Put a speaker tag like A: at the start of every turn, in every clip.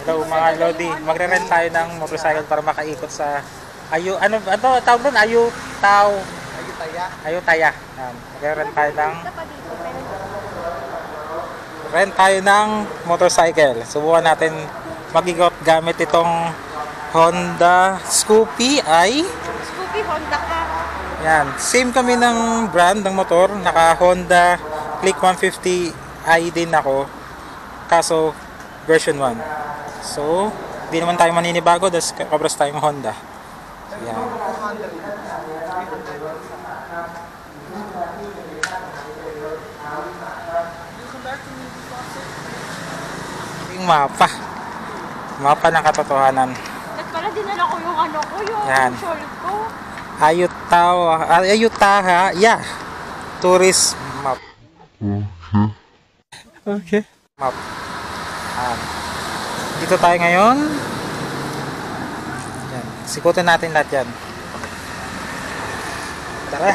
A: Hello mga Lodi, magre-rent tayo ng motorcycle para makaikot sa ano tawag doon? Ayutthaya. Magre-rent tayo ng motorcycle. Subukan natin mag-ikot gamit itong Honda Scoopy
B: Honda ka.
A: Yan, same kami ng brand ng motor, naka Honda Click 150i din ako. Kaso version 1. So, di naman tayo maninibago, das kabras tayong Honda. Yan. Yung mapa ng katotohanan.
B: At pala dinala ko yung yung short ko.
A: Ayutthaya, tourist map. Okay. Map. Dito tayo ngayon. Yan. Sikutin natin lahat yan. Tara.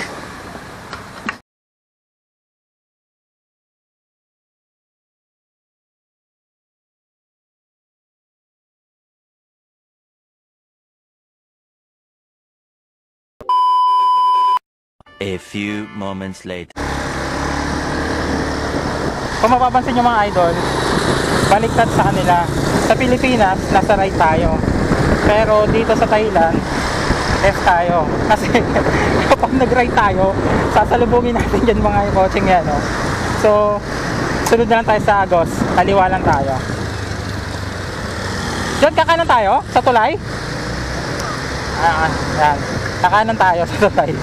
C: A few moments later.
A: Kung mapapansin nyo mga idol, baliktad sa kanila. Sa Pilipinas, nasa right tayo. Pero dito sa Thailand, left tayo. Kasi kapag nag-right tayo, sasalubungin natin dyan mga kotseng yan. No? So, sunod na lang tayo sa Agos. Kaliwa lang tayo. Diyan, kakanan tayo? Sa tulay? Yan. Kakanan tayo sa tulay.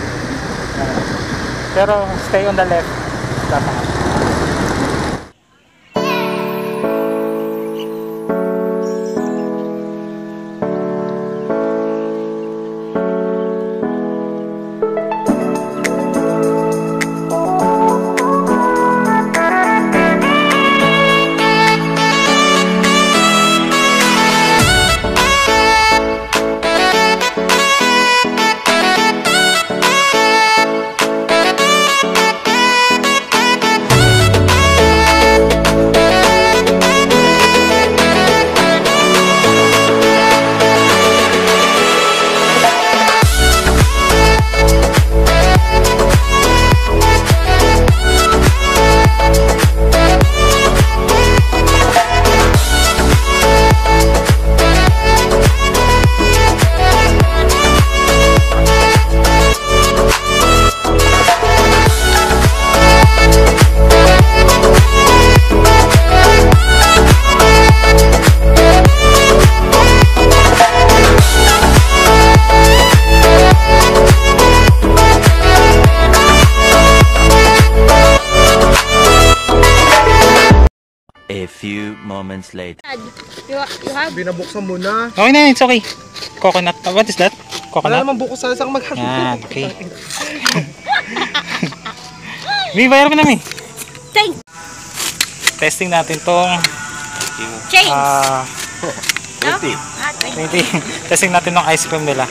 A: Pero stay on the left.
C: A few moments later.
B: You have...
D: Binabuksan mo na.
A: Okay na, it's okay. Coconut. What is that? Coconut?
D: Wala naman buko sa isang magkano.
A: Yan, okay. May bayar mo na, Mi.
B: Thanks.
A: Testing natin tong
B: Change.
A: 20. Testing natin ng ice cream nila.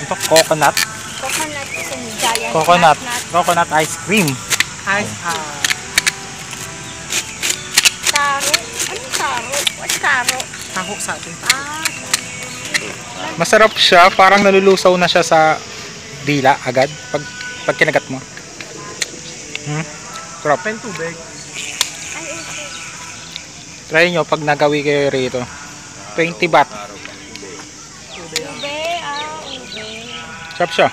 A: Ito, coconut.
B: Coconut is in giant.
A: Coconut ice cream.
B: Taro. Anong taro? What's taro?
D: Taho sa atin.
A: Masarap siya, parang nalulusaw na siya sa dila agad pag kinagat mo. Sarap.
D: Pen tubig.
B: Ay, okay.
A: Try nyo pag nagawi kayo rito. 20 baht.
B: Ube.
A: Sarap siya.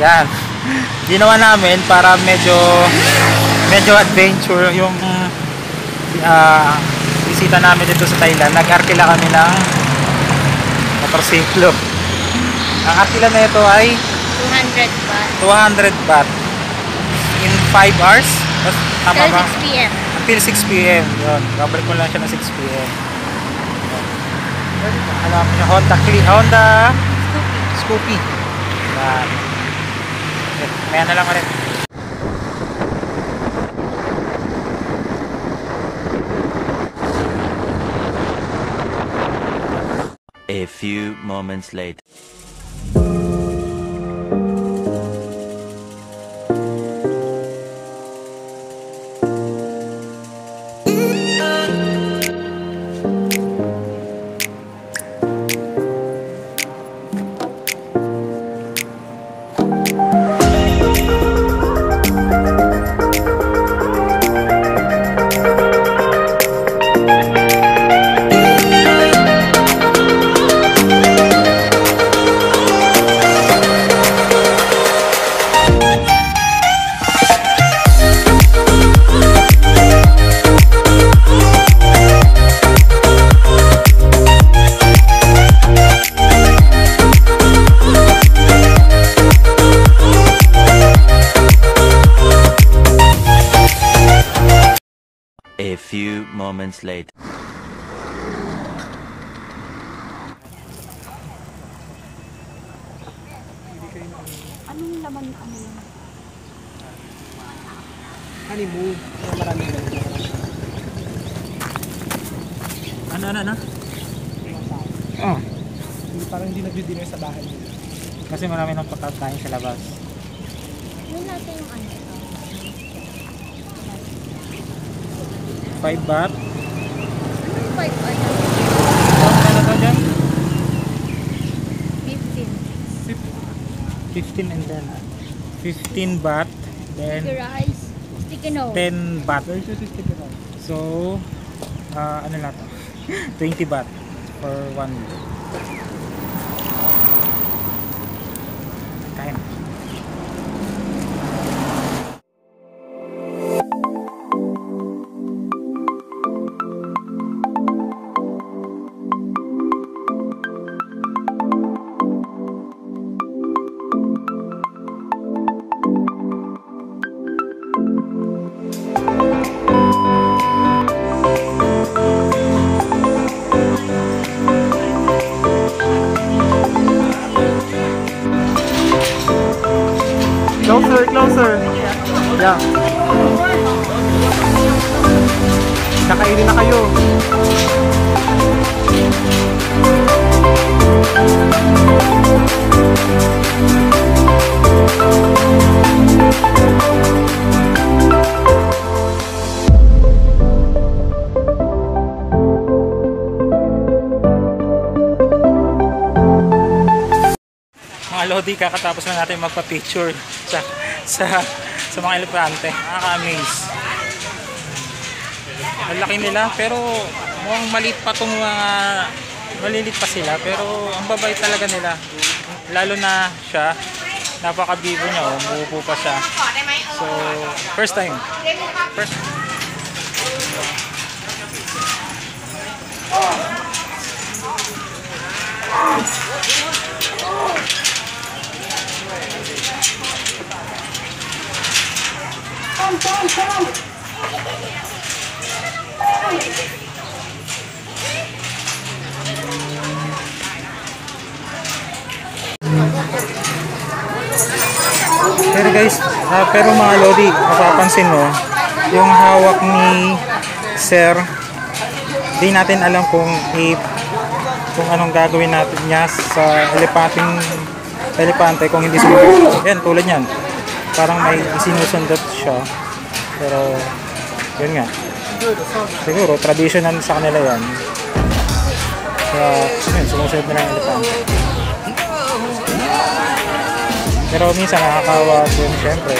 A: Yan. Ginawa namin para medyo adventure yung bisita namin dito sa Thailand. Nag-arkila kami ng motorsiklo. Ang arkila na ito ay
B: 200 baht.
A: 200 baht in 5 hours. Tama
B: Till
A: ba?
B: 6 p.m.
A: Until 6 p.m. Yun. Babalik ko lang siya ng 6 p.m. Alam niyo, Honda Scoopy. Yan. Maya na lang ulit.
C: A few moments later. A few moments later.
B: Anong laman ano yun?
D: Honeymoon. Marami na.
A: Ano? Oh.
D: Parang hindi nag-dinner sa bahay nila.
A: Kasi marami ng pagkain sa labas.
B: Yun natin yung ano.
A: 5 baht.
B: Anong 5 baht?
A: Ano to dyan?
B: 15.
A: 15 and then 15 baht. Then
B: Sticky rice. Sticky no.
A: 10 baht.
D: Very sure sticky rice.
A: So, ano na to? 20 baht for 1 meal. Kain. Closer. Yeah. Nakainin na kayo. Mga Lodi, kakatapos na natin magpa-picture sa mga elepante. Nakaka-amaze. Ang laki nila, pero mukhang maliit pa itong mga malilit pa sila, pero ang babay talaga nila. Lalo na siya, napaka-bibo niya, umuupo pa siya. So, first time. Pero guys, pero mga Lodi, mapapansin mo, yung hawak ni Sir, di natin alam kung anong gagawin natin niya sa elepante kung hindi sumunod. Yan, tulad yan. Parang may sinusundot siya. Pero, yun nga. Siguro, traditional sa kanila yan. Kaya, yun, sumusunod na lang yung elepante. Pero minsan nakakawa din, syempre.